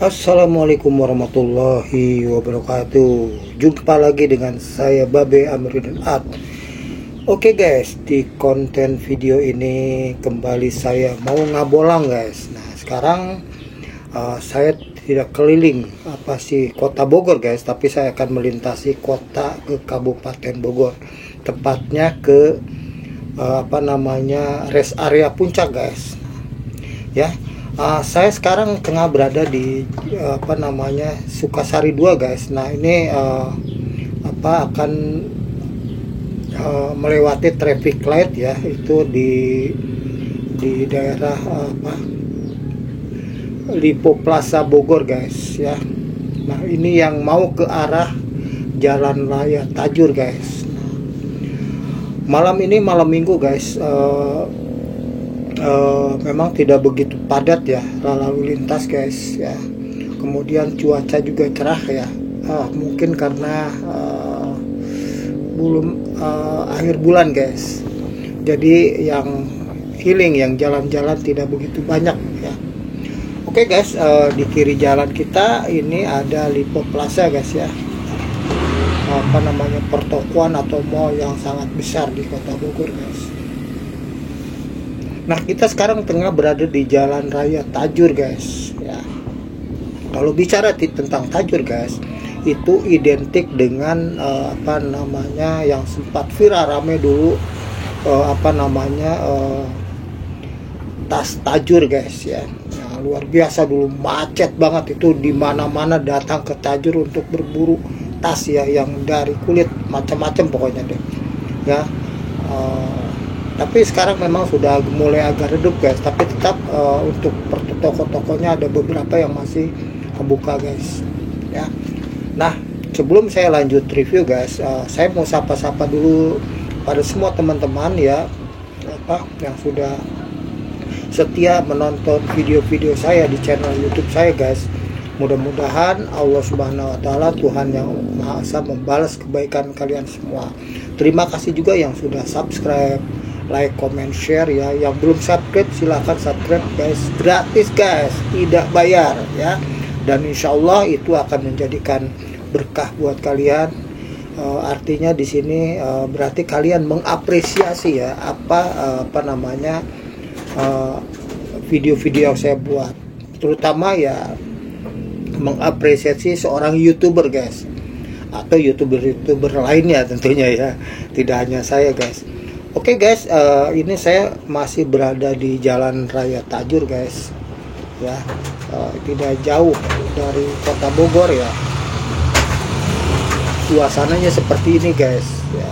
Assalamualaikum warahmatullahi wabarakatuh. Jumpa lagi dengan saya Babe Amiruddin Art. Oke guys, di konten video ini kembali saya mau ngabolang guys. Nah sekarang saya tidak keliling kota Bogor guys, tapi saya akan melintasi kota ke Kabupaten Bogor, tepatnya ke rest area Puncak guys. Ya. Saya sekarang tengah berada di Sukasari 2 guys. Nah ini akan melewati traffic light ya, itu di daerah Lipo Plaza Bogor guys ya. Nah ini yang mau ke arah Jalan Raya Tajur guys. Malam ini malam minggu guys, memang tidak begitu padat ya lalu lintas guys ya. Kemudian cuaca juga cerah ya, mungkin karena belum akhir bulan guys, jadi yang healing, yang jalan-jalan tidak begitu banyak ya. Oke guys, di kiri jalan kita ini ada Lipo Plaza guys ya, pertokoan atau mall yang sangat besar di kota Bogor guys. Nah kita sekarang tengah berada di Jalan Raya Tajur guys ya. Kalau bicara tentang Tajur guys, itu identik dengan yang sempat viral rame dulu, tas Tajur guys ya. Nah, luar biasa dulu, macet banget itu, di mana-mana datang ke Tajur untuk berburu tas ya, yang dari kulit macam-macam pokoknya deh ya. Tapi sekarang memang sudah mulai agak redup guys, tapi tetap untuk toko-tokonya ada beberapa yang masih membuka guys ya. Nah sebelum saya lanjut review guys, saya mau sapa-sapa dulu pada semua teman-teman ya, yang sudah setia menonton video-video saya di channel YouTube saya guys. Mudah-mudahan Allah Subhanahu wa Ta'ala, Tuhan yang Maha Esa, membalas kebaikan kalian semua. Terima kasih juga yang sudah subscribe, like, comment, share ya. Yang belum subscribe silahkan subscribe guys, gratis guys, tidak bayar ya. Dan insya Allah itu akan menjadikan berkah buat kalian. Artinya di sini berarti kalian mengapresiasi ya video-video yang saya buat, terutama ya mengapresiasi seorang YouTuber guys, atau YouTuber lainnya tentunya ya, tidak hanya saya guys. Oke guys, ini saya masih berada di Jalan Raya Tajur guys ya, tidak jauh dari kota Bogor ya. Suasananya seperti ini guys ya.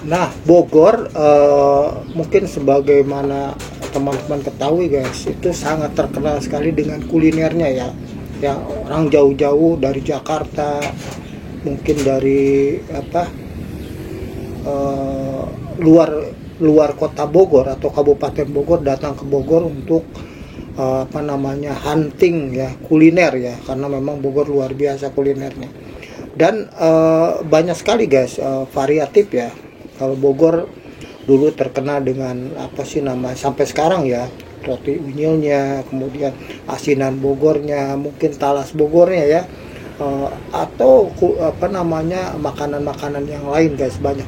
Nah Bogor mungkin sebagaimana teman-teman ketahui guys, itu sangat terkenal sekali dengan kulinernya ya. Ya orang jauh-jauh dari Jakarta, mungkin dari luar kota Bogor atau Kabupaten Bogor datang ke Bogor untuk hunting ya, kuliner ya, karena memang Bogor luar biasa kulinernya. Dan banyak sekali guys, variatif ya. Kalau Bogor dulu terkenal dengan sampai sekarang ya, roti unyilnya, kemudian asinan Bogornya, mungkin talas Bogornya ya, atau makanan-makanan yang lain guys, banyak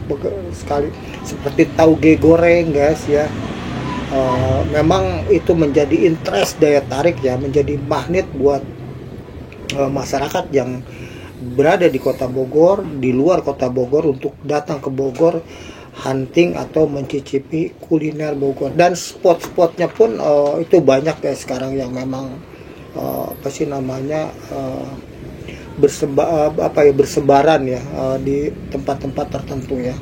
sekali, seperti tauge goreng guys ya. Memang itu menjadi interest, daya tarik ya, menjadi magnet buat masyarakat yang berada di kota Bogor, di luar kota Bogor, untuk datang ke Bogor hunting atau mencicipi kuliner Bogor. Dan spot-spotnya pun itu banyak guys sekarang yang memang bersebaran ya, di tempat-tempat tertentu ya.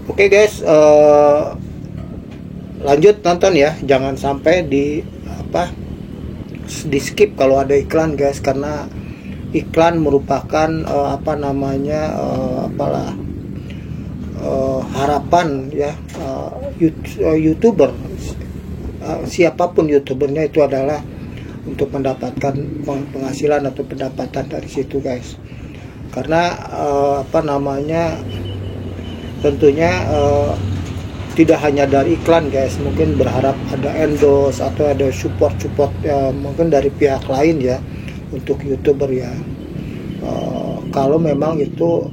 Oke guys, lanjut nonton ya, jangan sampai di skip kalau ada iklan guys, karena iklan merupakan harapan ya, YouTuber, siapapun YouTubernya itu adalah untuk mendapatkan penghasilan atau pendapatan dari situ guys. Karena tentunya tidak hanya dari iklan guys, mungkin berharap ada endorse atau ada support mungkin dari pihak lain ya untuk YouTuber ya. Kalau memang itu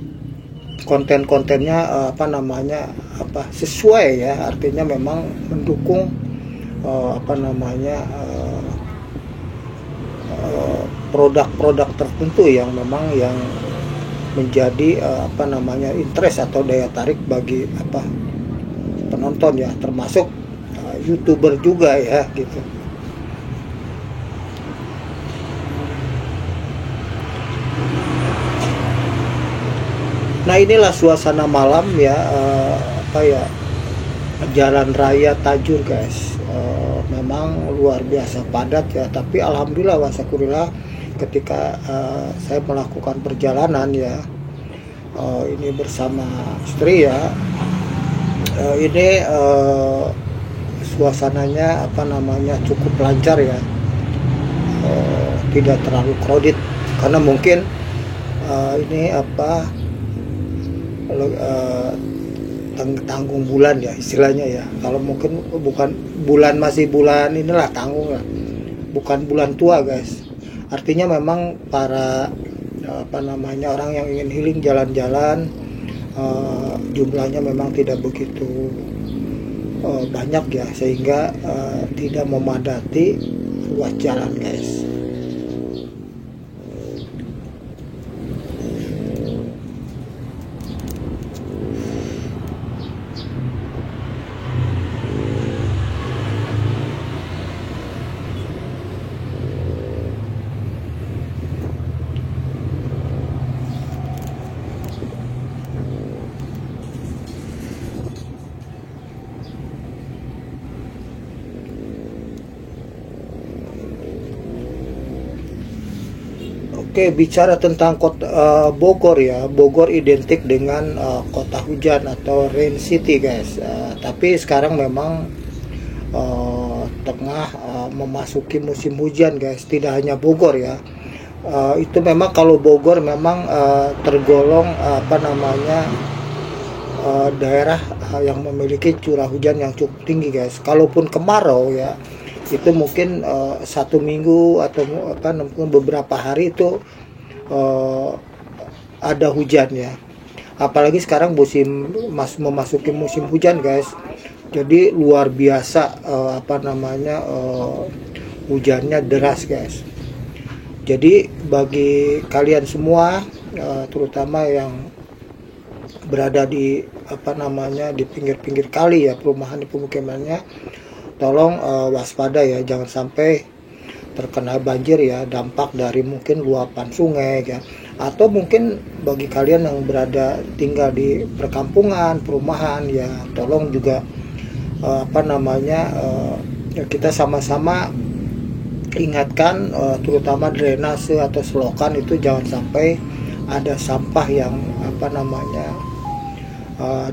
konten-kontennya sesuai ya, artinya memang mendukung produk-produk tertentu yang memang yang menjadi interest atau daya tarik bagi penonton ya, termasuk YouTuber juga ya gitu. Nah, inilah suasana malam ya, jalan raya Tajur guys. Memang luar biasa padat ya, tapi alhamdulillah wa syukurillah ketika saya melakukan perjalanan ya, ini bersama istri ya, ini suasananya cukup lancar ya, tidak terlalu crowded, karena mungkin ini tanggung bulan ya istilahnya ya. Kalau mungkin bukan bulan, masih bulan inilah tanggung lah, bukan bulan tua guys. Artinya memang para orang yang ingin healing jalan-jalan, jumlahnya memang tidak begitu banyak ya, sehingga tidak memadati ruas jalan guys. Oke, bicara tentang kota Bogor ya, Bogor identik dengan kota hujan atau rain city guys. Tapi sekarang memang tengah memasuki musim hujan guys. Tidak hanya Bogor ya. Itu memang kalau Bogor memang tergolong daerah yang memiliki curah hujan yang cukup tinggi guys. Kalaupun kemarau ya, itu mungkin 1 minggu atau mungkin beberapa hari itu ada hujan ya. Apalagi sekarang memasuki musim hujan guys. Jadi luar biasa hujannya deras guys. Jadi bagi kalian semua, terutama yang berada di di pinggir-pinggir kali ya, perumahan di pemukimannya, tolong waspada ya, jangan sampai terkena banjir ya, dampak dari mungkin luapan sungai ya, atau mungkin bagi kalian yang tinggal di perkampungan, perumahan ya, tolong juga kita sama-sama ingatkan, terutama drainase atau selokan itu jangan sampai ada sampah yang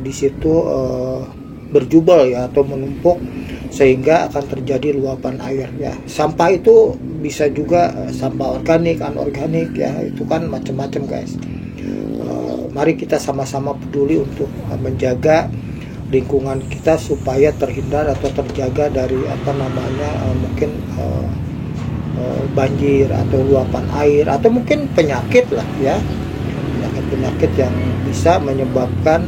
di situ berjubel ya, atau menumpuk, sehingga akan terjadi luapan air ya. Sampah itu bisa juga sampah organik, anorganik ya, itu kan macam-macam guys. Mari kita sama-sama peduli untuk menjaga lingkungan kita supaya terhindar atau terjaga dari mungkin banjir atau luapan air, atau mungkin penyakit lah ya, penyakit yang bisa menyebabkan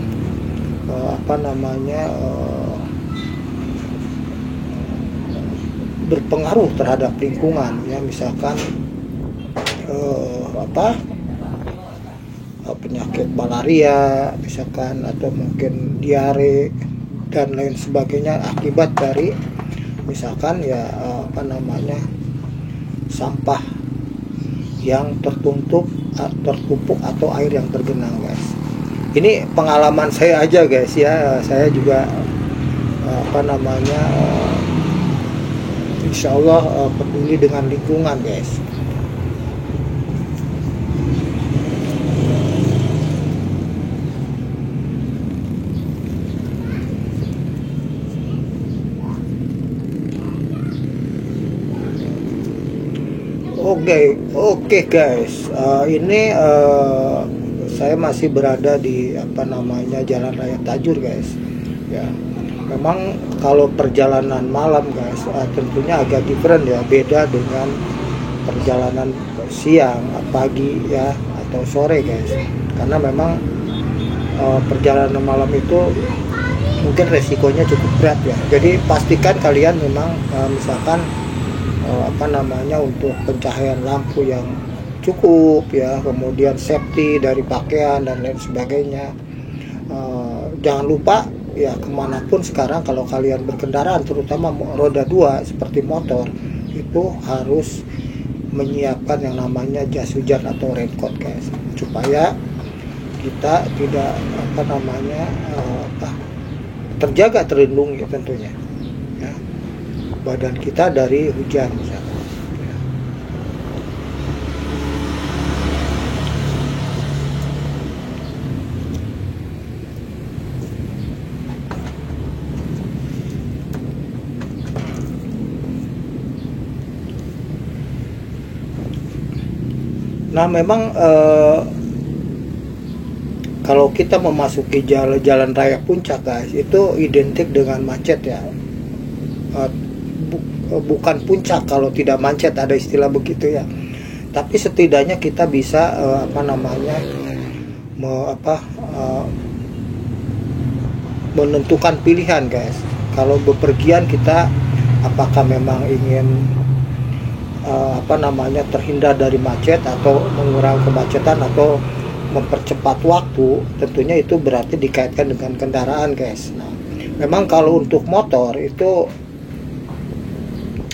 berpengaruh terhadap lingkungan ya, misalkan penyakit malaria misalkan, atau mungkin diare dan lain sebagainya akibat dari misalkan ya sampah yang tertumpuk atau air yang tergenang guys. Ini pengalaman saya aja guys ya, saya juga apa namanya insya Allah peduli dengan lingkungan guys. Oke guys, ini saya masih berada di apa namanya Jalan Raya Tajur guys. Ya, memang kalau perjalanan malam guys, tentunya agak different ya, beda dengan perjalanan siang, pagi ya, atau sore guys. Karena memang perjalanan malam itu mungkin resikonya cukup berat ya. Jadi pastikan kalian memang misalkan apa namanya untuk pencahayaan lampu yang cukup ya, kemudian safety dari pakaian dan lain sebagainya. Jangan lupa ya, kemanapun sekarang kalau kalian berkendaraan terutama roda 2 seperti motor, itu harus menyiapkan yang namanya jas hujan atau raincoat guys, supaya kita tidak apa namanya terjaga, terlindungi tentunya ya, badan kita dari hujan misalnya. Nah memang kalau kita memasuki jalan raya Puncak guys, itu identik dengan macet ya. Bukan puncak kalau tidak macet, ada istilah begitu ya. Tapi setidaknya kita bisa apa namanya menentukan pilihan guys. Kalau bepergian kita apakah memang ingin apa namanya terhindar dari macet atau mengurangi kemacetan atau mempercepat waktu, tentunya itu berarti dikaitkan dengan kendaraan guys. Nah, memang kalau untuk motor itu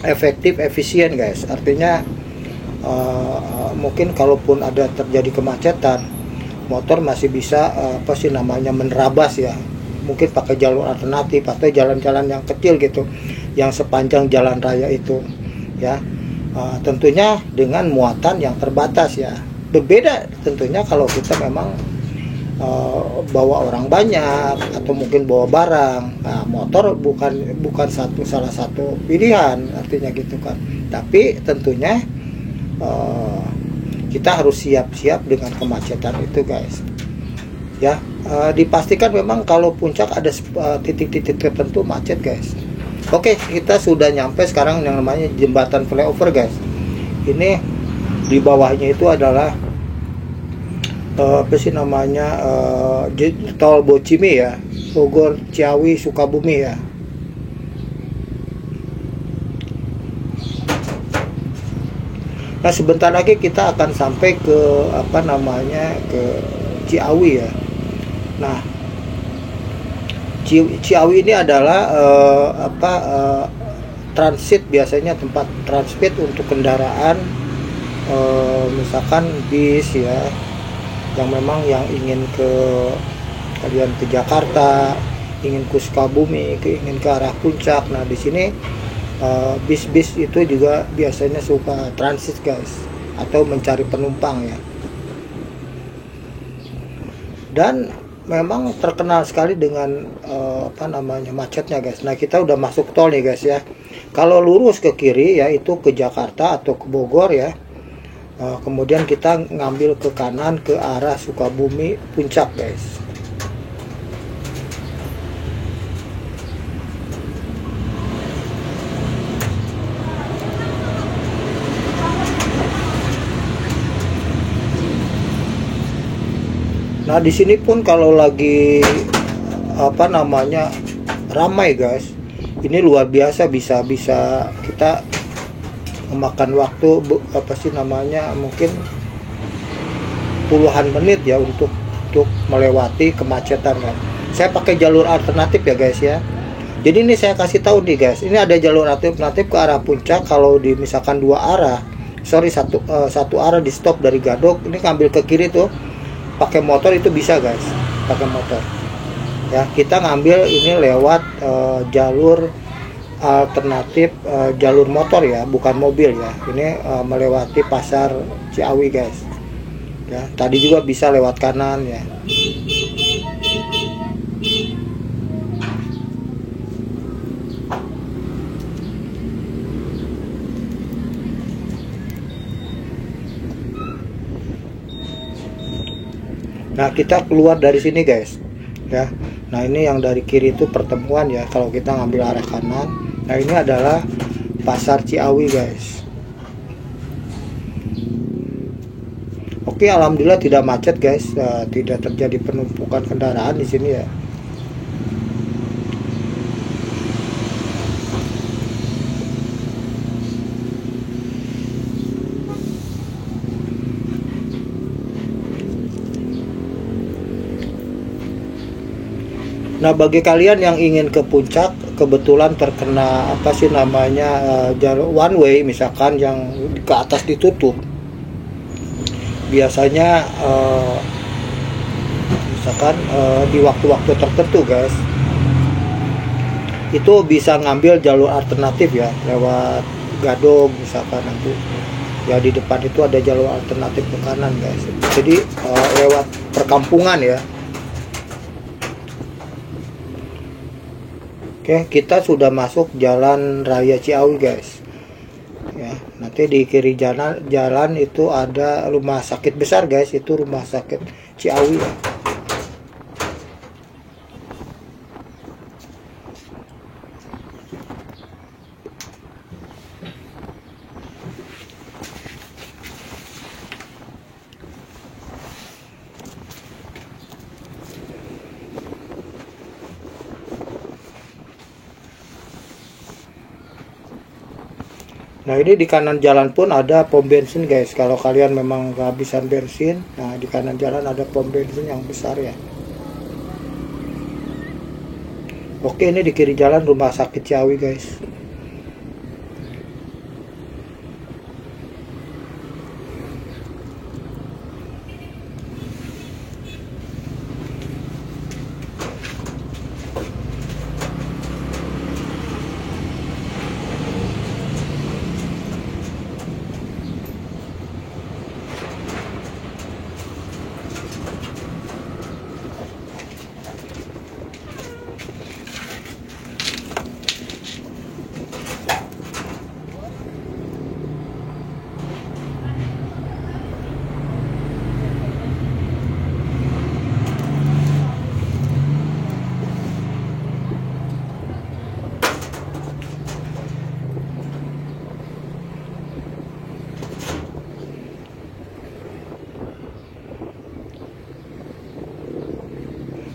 efektif, efisien guys, artinya mungkin kalaupun ada terjadi kemacetan, motor masih bisa apa sih namanya menerabas ya, mungkin pakai jalur alternatif atau jalan-jalan yang kecil gitu yang sepanjang jalan raya itu ya. Tentunya dengan muatan yang terbatas ya. Berbeda tentunya kalau kita memang bawa orang banyak atau mungkin bawa barang. Nah, motor bukan salah satu pilihan, artinya gitu kan. Tapi tentunya kita harus siap-siap dengan kemacetan itu guys. Ya, dipastikan memang kalau puncak ada titik-titik tertentu macet guys. Oke, kita sudah nyampe sekarang yang namanya jembatan flyover guys. Ini di bawahnya itu adalah apa sih namanya tol Bocimi ya, Bogor, Ciawi, Sukabumi ya. Nah sebentar lagi kita akan sampai ke apa namanya ke Ciawi ya. Nah Ciawi ini adalah transit, biasanya tempat transit untuk kendaraan misalkan bis ya, yang memang yang ingin kalian ke Jakarta, ingin ke Sukabumi, ingin ke arah puncak. Nah di sini bis-bis itu juga biasanya suka transit guys, atau mencari penumpang ya. Dan memang terkenal sekali dengan apa namanya macetnya guys. Nah kita udah masuk tol nih guys ya. Kalau lurus ke kiri ya itu ke Jakarta atau ke Bogor ya. Kemudian kita ngambil ke kanan ke arah Sukabumi puncak guys. Nah di sini pun kalau lagi apa namanya ramai guys, ini luar biasa, bisa kita memakan waktu apa sih namanya mungkin puluhan menit ya untuk melewati kemacetan kan. Saya pakai jalur alternatif ya guys ya. Jadi ini saya kasih tahu nih guys, ini ada jalur alternatif ke arah puncak. Kalau di misalkan satu arah di stop dari Gadok, ini ngambil ke kiri tuh pakai motor itu bisa guys, pakai motor. Ya, kita ngambil ini lewat jalur alternatif, jalur motor ya, bukan mobil ya. Ini melewati pasar Ciawi guys. Ya, tadi juga bisa lewat kanan ya. Nah, kita keluar dari sini guys ya. Nah, ini yang dari kiri itu pertemuan ya, kalau kita ngambil arah kanan. Nah, ini adalah pasar Ciawi guys. Oke, alhamdulillah tidak macet guys, tidak terjadi penumpukan kendaraan di sini ya. Nah, bagi kalian yang ingin ke puncak, kebetulan terkena apa sih namanya, jalur one way misalkan yang ke atas ditutup, biasanya misalkan di waktu-waktu tertentu guys, itu bisa ngambil jalur alternatif ya, lewat Gadog misalkan. Nanti ya di depan itu ada jalur alternatif ke kanan guys, jadi lewat perkampungan ya. Oke, kita sudah masuk jalan raya Ciawi guys ya. Nanti di kiri jalan itu ada rumah sakit besar guys, itu rumah sakit Ciawi ya. Nah, ini di kanan jalan pun ada pom bensin guys. Kalau kalian memang kehabisan bensin, nah di kanan jalan ada pom bensin yang besar ya. Oke, ini di kiri jalan rumah sakit Ciawi guys.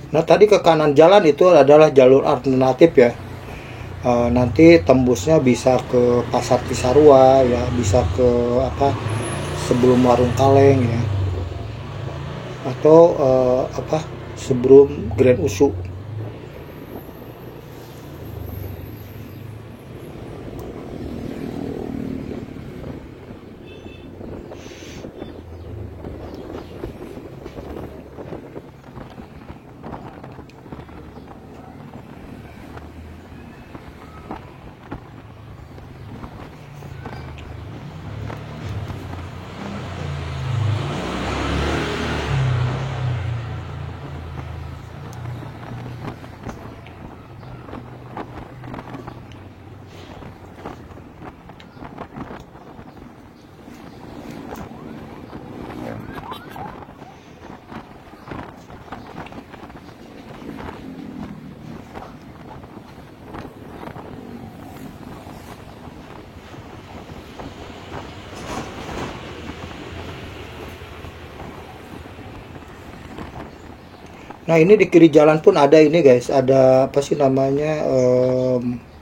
Nah, tadi ke kanan jalan itu adalah jalur alternatif ya. Nanti tembusnya bisa ke Pasar Cisarua ya, bisa ke apa, sebelum Warung Kaleng ya, atau apa, sebelum Grand Usu. Nah, ini di kiri jalan pun ada ini guys, ada apa sih namanya,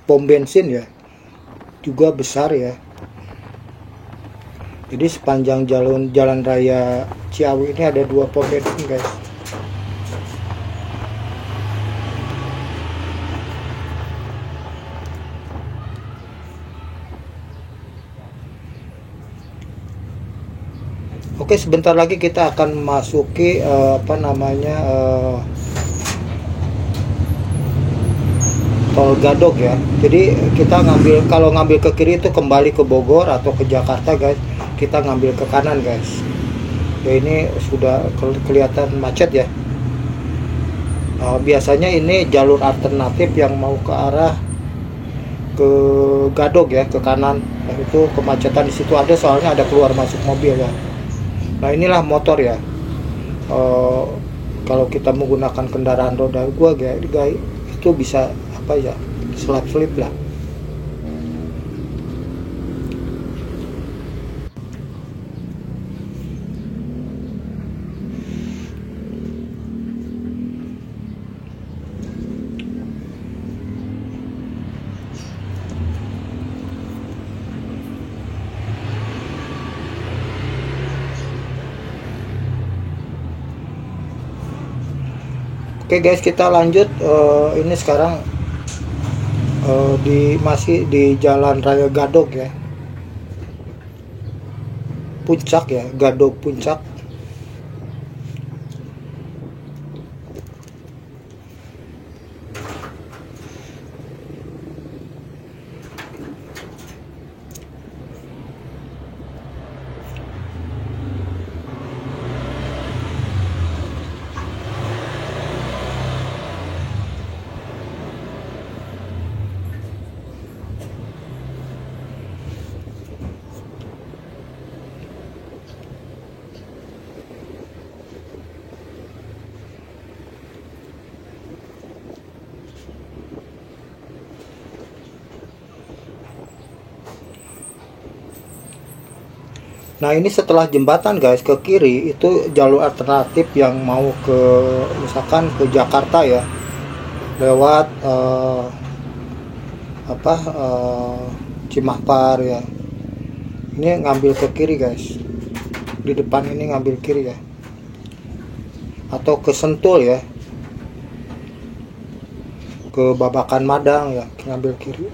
pom bensin ya, juga besar ya. Jadi sepanjang jalan raya Ciawi ini ada 2 pom bensin guys. Oke, sebentar lagi kita akan memasuki apa namanya, tol Gadog ya. Jadi kita ngambil, kalau ngambil ke kiri itu kembali ke Bogor atau ke Jakarta guys, kita ngambil ke kanan guys. Ya ini sudah kelihatan macet ya. Biasanya ini jalur alternatif yang mau ke arah ke Gadog ya, ke kanan. Nah, itu kemacetan di situ ada, soalnya ada keluar masuk mobil ya. Nah inilah motor ya. Kalau kita menggunakan kendaraan roda gua guys, itu bisa apa ya, selip lah. Oke guys, kita lanjut. Ini sekarang masih di Jalan Raya Gadog ya, Puncak ya, Gadog Puncak. Nah ini setelah jembatan guys, ke kiri itu jalur alternatif yang mau ke, misalkan ke Jakarta ya, lewat Cimahpar ya. Ini ngambil ke kiri guys, di depan ini ngambil kiri ya, atau ke Sentul ya, ke Babakan Madang ya, ngambil kiri.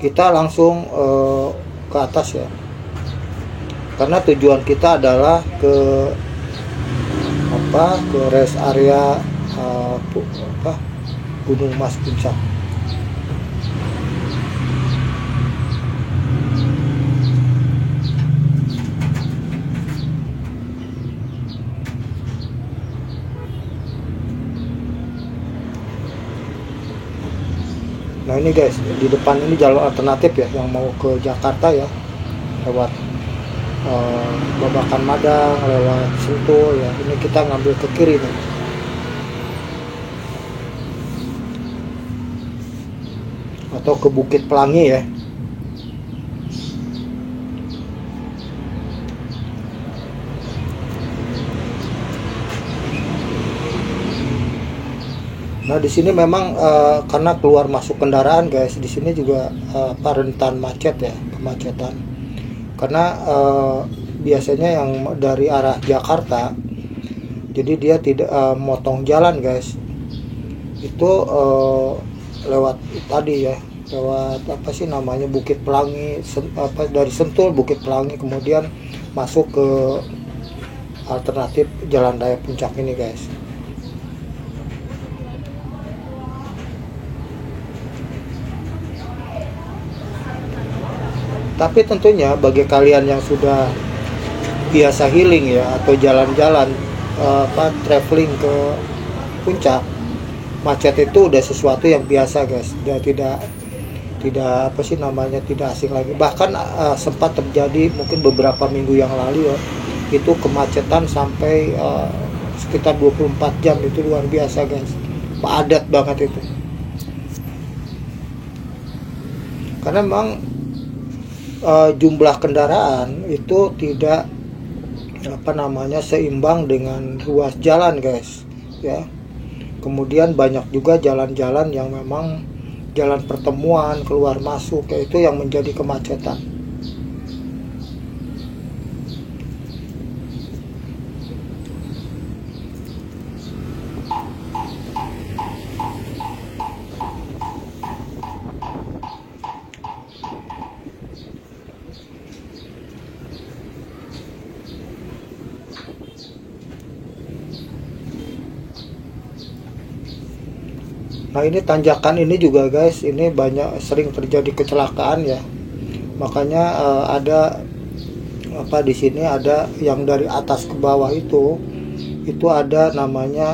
Kita langsung ke atas ya, karena tujuan kita adalah ke rest area Gunung Mas Puncak. Nah ini guys, di depan ini jalur alternatif ya, yang mau ke Jakarta ya, lewat Babakan Madang, lewat Sentul ya. Ini kita ngambil ke kiri nih, atau ke Bukit Pelangi ya. Nah di sini memang karena keluar masuk kendaraan guys, di sini juga rentan macet ya, kemacetan. Karena biasanya yang dari arah Jakarta, jadi dia tidak motong jalan guys. Itu lewat tadi ya, lewat apa sih namanya, Bukit Pelangi, dari Sentul Bukit Pelangi, kemudian masuk ke alternatif Jalan Raya Puncak ini guys. Tapi tentunya bagi kalian yang sudah biasa healing ya, atau jalan-jalan traveling ke puncak, macet itu udah sesuatu yang biasa guys. Dia tidak apa sih namanya, tidak asing lagi. Bahkan sempat terjadi mungkin beberapa minggu yang lalu ya, itu kemacetan sampai sekitar 24 jam. Itu luar biasa guys, padat banget itu. Karena memang jumlah kendaraan itu tidak seimbang dengan ruas jalan guys ya. Kemudian banyak juga jalan-jalan yang memang jalan pertemuan keluar masuk, yaitu yang menjadi kemacetan. Nah ini tanjakan ini juga guys, ini banyak sering terjadi kecelakaan ya. Makanya ada apa di sini ada yang dari atas ke bawah itu ada namanya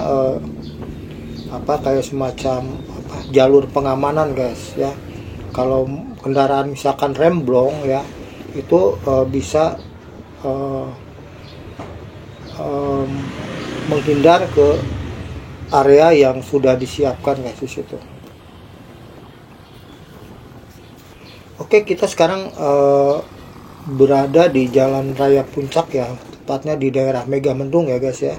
apa kayak semacam apa, jalur pengamanan guys ya. Kalau kendaraan misalkan remblong ya, itu bisa menghindar ke area yang sudah disiapkan guys di situ. Oke, kita sekarang berada di Jalan Raya Puncak ya, tepatnya di daerah Megamendung ya guys ya.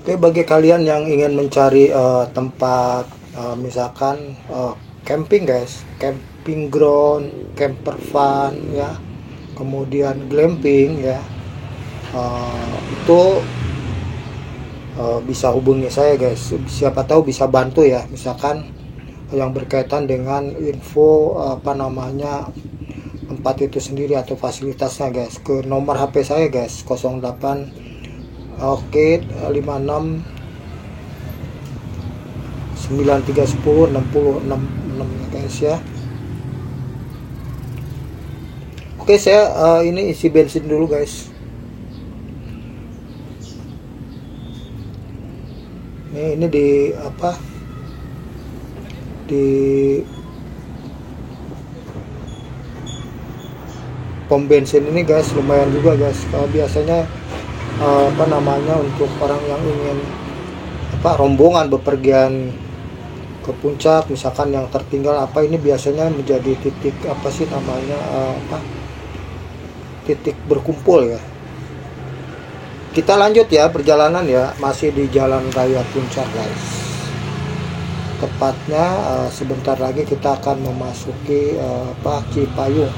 Oke, bagi kalian yang ingin mencari tempat misalkan camping guys, camping ground, camper van ya, kemudian glamping ya, itu bisa hubungi saya guys, siapa tahu bisa bantu ya, misalkan yang berkaitan dengan info apa namanya tempat itu sendiri atau fasilitasnya guys, ke nomor HP saya guys 08 oke 56 9310 6066 ya guys ya. Oke, saya ini isi bensin dulu guys. Ini di apa, di pom bensin ini guys, lumayan juga guys. Kalau biasanya apa namanya untuk orang yang ingin apa rombongan bepergian ke puncak misalkan yang tertinggal apa, ini biasanya menjadi titik apa sih namanya apa, titik berkumpul ya. Kita lanjut ya perjalanan ya, masih di Jalan Raya Puncak guys. Tepatnya sebentar lagi kita akan memasuki apa, Cipayung.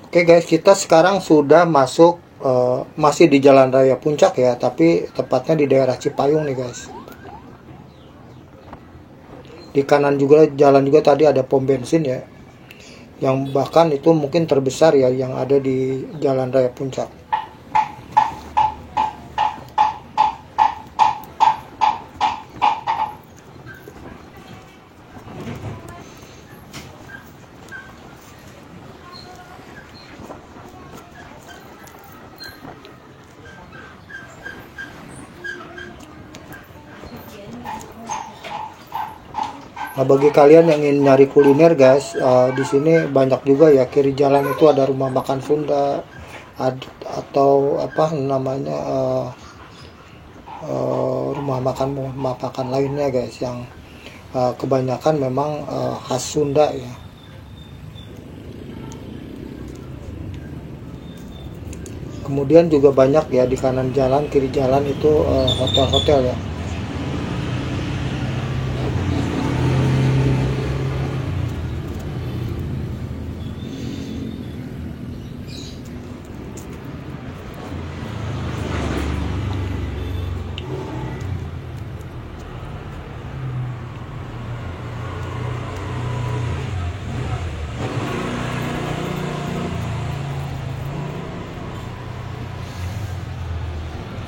Oke guys, kita sekarang sudah masuk masih di Jalan Raya Puncak ya, tapi tepatnya di daerah Cipayung nih guys. Di kanan juga jalan juga tadi ada pom bensin ya, yang bahkan itu mungkin terbesar ya yang ada di Jalan Raya Puncak. Nah, bagi kalian yang ingin nyari kuliner guys, di sini banyak juga ya, kiri jalan itu ada rumah makan Sunda atau apa namanya rumah makan lainnya guys, yang kebanyakan memang khas Sunda ya. Kemudian juga banyak ya di kanan jalan, kiri jalan itu hotel-hotel ya.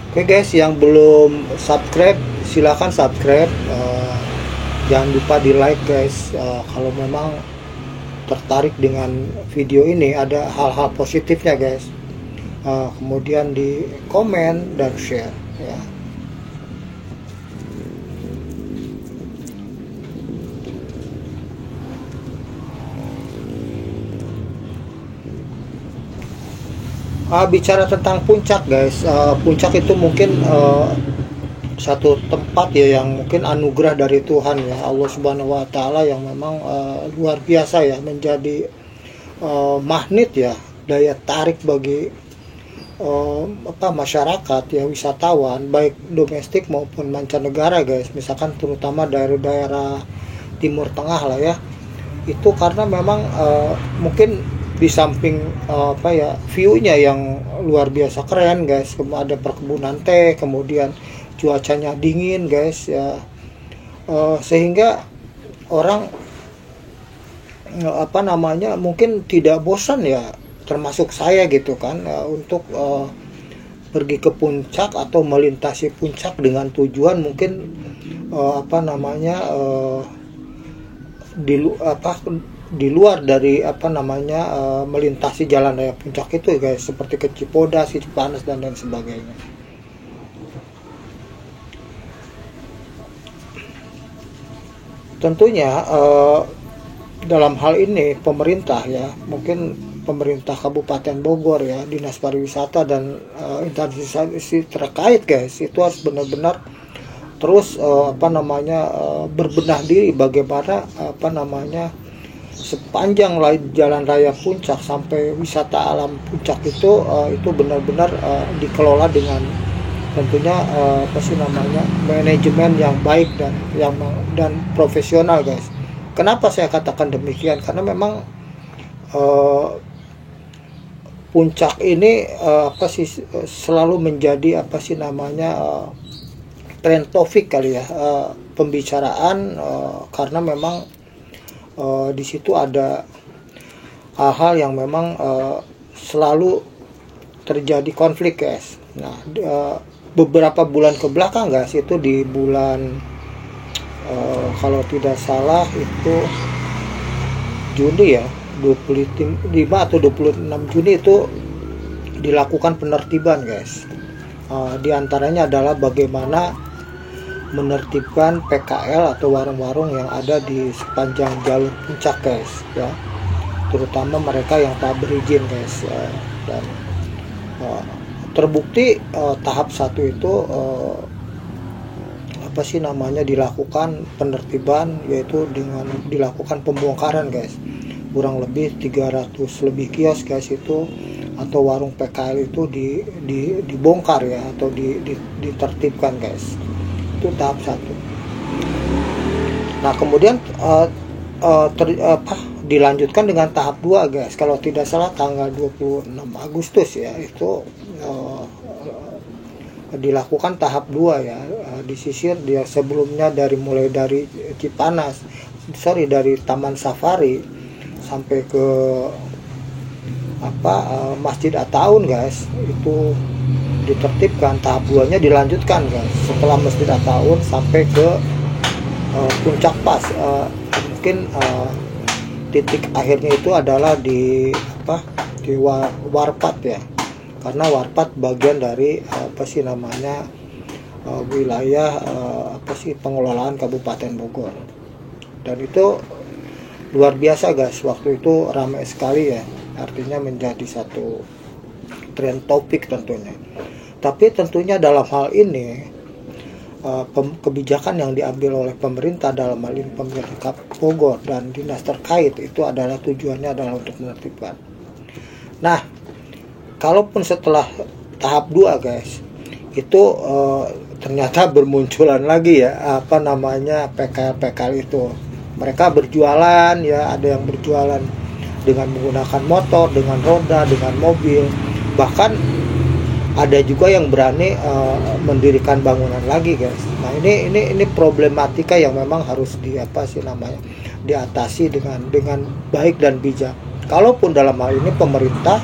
Oke guys, yang belum subscribe silahkan subscribe, jangan lupa di like guys. Kalau memang tertarik dengan video ini, ada hal-hal positifnya guys, kemudian di komen dan share ya. Bicara tentang puncak guys, puncak itu mungkin satu tempat ya yang mungkin anugerah dari Tuhan ya, Allah Subhanahu wa Ta'ala, yang memang luar biasa ya, menjadi magnet ya, daya tarik bagi masyarakat ya, wisatawan baik domestik maupun mancanegara guys. Misalkan terutama dari daerah Timur Tengah lah ya, itu karena memang mungkin di samping view-nya yang luar biasa keren guys, ada perkebunan teh, kemudian cuacanya dingin guys ya, sehingga orang mungkin tidak bosan ya, termasuk saya gitu kan, untuk pergi ke puncak atau melintasi puncak dengan tujuan mungkin di luar dari melintasi jalan raya puncak itu guys, seperti ke Cipodas, Cipanas dan lain sebagainya. Tentunya dalam hal ini pemerintah ya, mungkin pemerintah Kabupaten Bogor ya, Dinas Pariwisata dan instansi terkait guys, itu harus benar-benar terus berbenah diri bagaimana sepanjang jalan raya puncak sampai wisata alam puncak itu benar-benar dikelola dengan tentunya manajemen yang baik dan profesional guys. Kenapa saya katakan demikian? Karena memang puncak ini selalu menjadi tren topik kali ya, pembicaraan, karena memang di situ ada hal-hal yang memang selalu terjadi konflik guys. Nah, beberapa bulan ke belakang guys, itu di bulan kalau tidak salah itu Juni ya, 25 atau 26 Juni itu dilakukan penertiban guys. Di antaranya adalah bagaimana menertibkan PKL atau warung-warung yang ada di sepanjang jalur puncak guys ya, terutama mereka yang tak berizin guys ya. Dan terbukti tahap 1 itu dilakukan penertiban, yaitu dengan dilakukan pembongkaran guys, kurang lebih 300 lebih kios guys itu atau warung PKL itu dibongkar ya, atau ditertibkan guys. Itu tahap 1. Nah, kemudian dilanjutkan dengan tahap 2 guys, kalau tidak salah tanggal 26 Agustus ya, itu dilakukan tahap 2 ya, disisir dia sebelumnya mulai dari dari Taman Safari sampai ke Masjid At-Taun guys, itu ditertibkan. Tahap 2-nya dilanjutkan guys, setelah Masjid At-Taun sampai ke puncak pas, mungkin titik akhirnya itu adalah di Warpat ya, karena Warpat bagian dari wilayah pengelolaan Kabupaten Bogor. Dan itu luar biasa guys, waktu itu ramai sekali ya, artinya menjadi satu tren topik tentunya. Tapi tentunya dalam hal ini kebijakan yang diambil oleh pemerintah, dalam hal ini pemerintah Bogor dan dinas terkait, itu adalah tujuannya adalah untuk menertibkan. Nah, kalaupun setelah tahap 2 guys, itu ternyata bermunculan lagi ya PKL itu. Mereka berjualan ya, ada yang berjualan dengan menggunakan motor, dengan roda, dengan mobil, bahkan ada juga yang berani mendirikan bangunan lagi guys. Nah, ini problematika yang memang harus diatasi dengan baik dan bijak. Kalaupun dalam hal ini pemerintah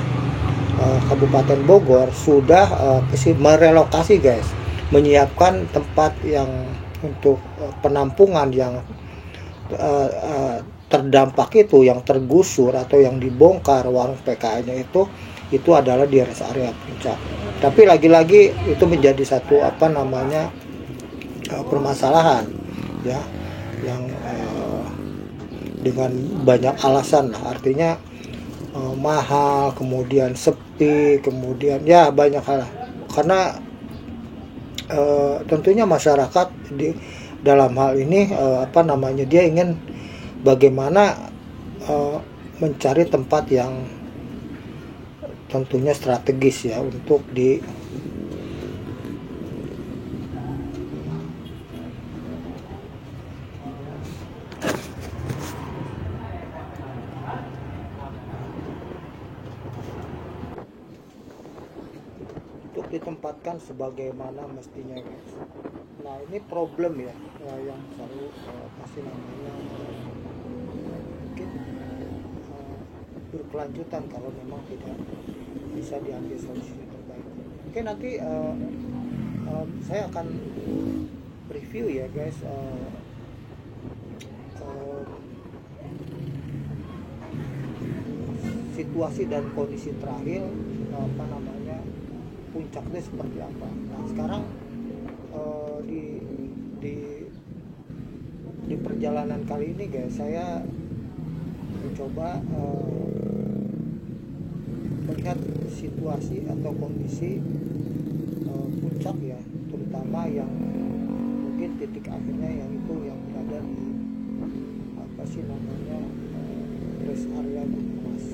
Kabupaten Bogor sudah merelokasi guys, menyiapkan tempat yang untuk penampungan yang terdampak itu, yang tergusur atau yang dibongkar warung PKL-nya itu adalah di rest area Puncak. Tapi lagi-lagi itu menjadi satu permasalahan ya, yang dengan banyak alasan. Artinya mahal, kemudian sepi, kemudian ya banyak hal. Karena tentunya masyarakat dalam hal ini dia ingin bagaimana mencari tempat yang tentunya strategis ya untuk ditempatkan sebagaimana mestinya guys. Nah, ini problem ya, yang selalu mungkin berkelanjutan kalau memang tidak bisa diambil solusi terbaik. Oke, nanti saya akan review ya guys, situasi dan kondisi terakhir puncaknya seperti apa. Nah, sekarang di perjalanan kali ini guys, saya mencoba melihat situasi atau kondisi puncak ya, terutama yang mungkin titik akhirnya yang berada di rest area Gunung Mas.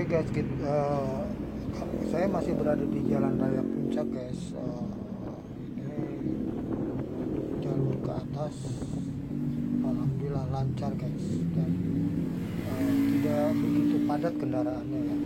Oke guys, saya masih berada di Jalan Raya Puncak guys. Ini jalur ke atas, alhamdulillah lancar guys, dan tidak begitu padat kendaraannya ya.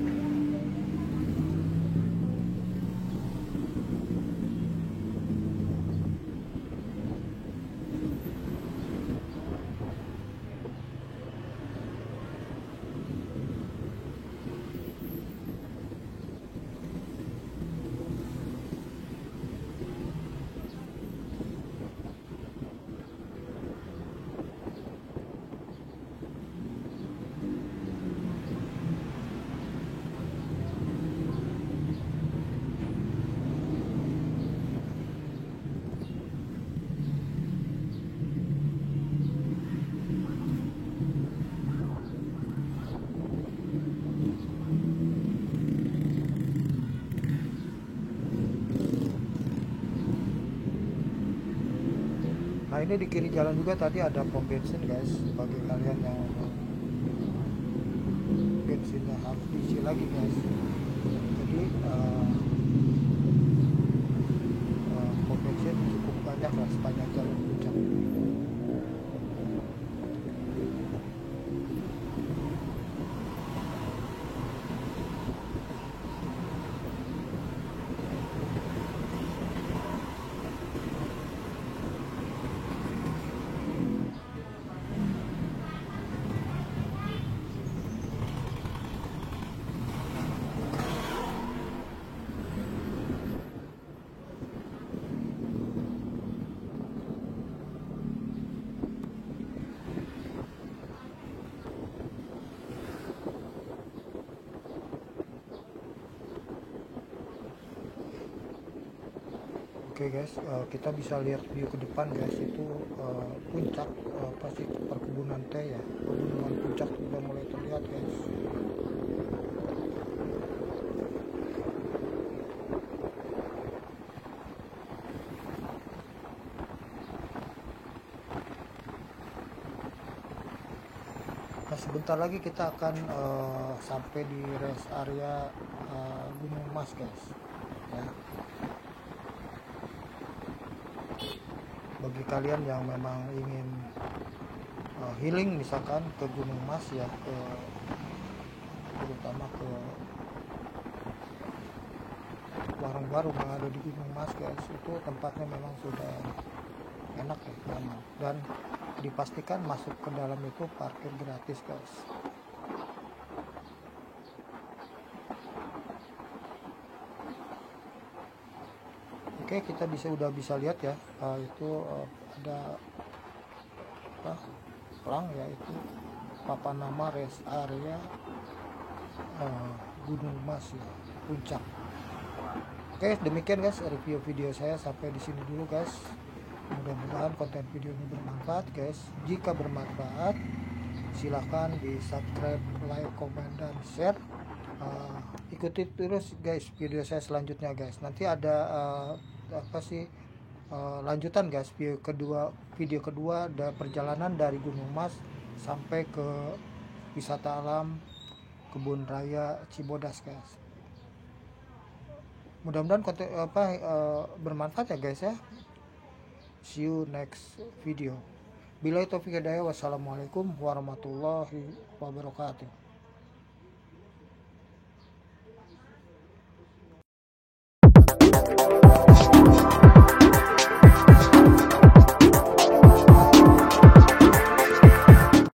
Nah ini di kiri jalan juga tadi ada pom bensin guys, bagi kalian yang bensinnya harus diisi lagi guys. Jadi pom bensin cukup banyak lah sepanjang jalur puncak. Oke guys, kita bisa lihat view ke depan guys, itu puncak pasti perkebunan teh ya, pegunungan puncak sudah mulai terlihat guys. Nah sebentar lagi kita akan sampai di rest area Gunung Mas guys ya. Bagi kalian yang memang ingin healing misalkan ke Gunung Mas ya, terutama ke warung-warung yang ada di Gunung Mas guys, itu tempatnya memang sudah enak ya, nyaman, dan dipastikan masuk ke dalam itu parkir gratis guys. Oke, kita udah bisa lihat ya, itu ada pelang ya, itu papan nama rest area Gunung Mas ya, puncak. Oke, demikian guys review video saya, sampai di sini dulu guys. Mudah-mudahan konten video ini bermanfaat guys. Jika bermanfaat, silahkan di subscribe, like, komen, dan share. Ikuti terus guys video saya selanjutnya guys. Nanti ada lanjutan guys, video kedua ada perjalanan dari Gunung Mas sampai ke wisata alam Kebun Raya Cibodas guys. Mudah-mudahan konten bermanfaat ya guys ya. See you next video. Billahi taufiq hidayah. Wassalamualaikum warahmatullahi wabarakatuh.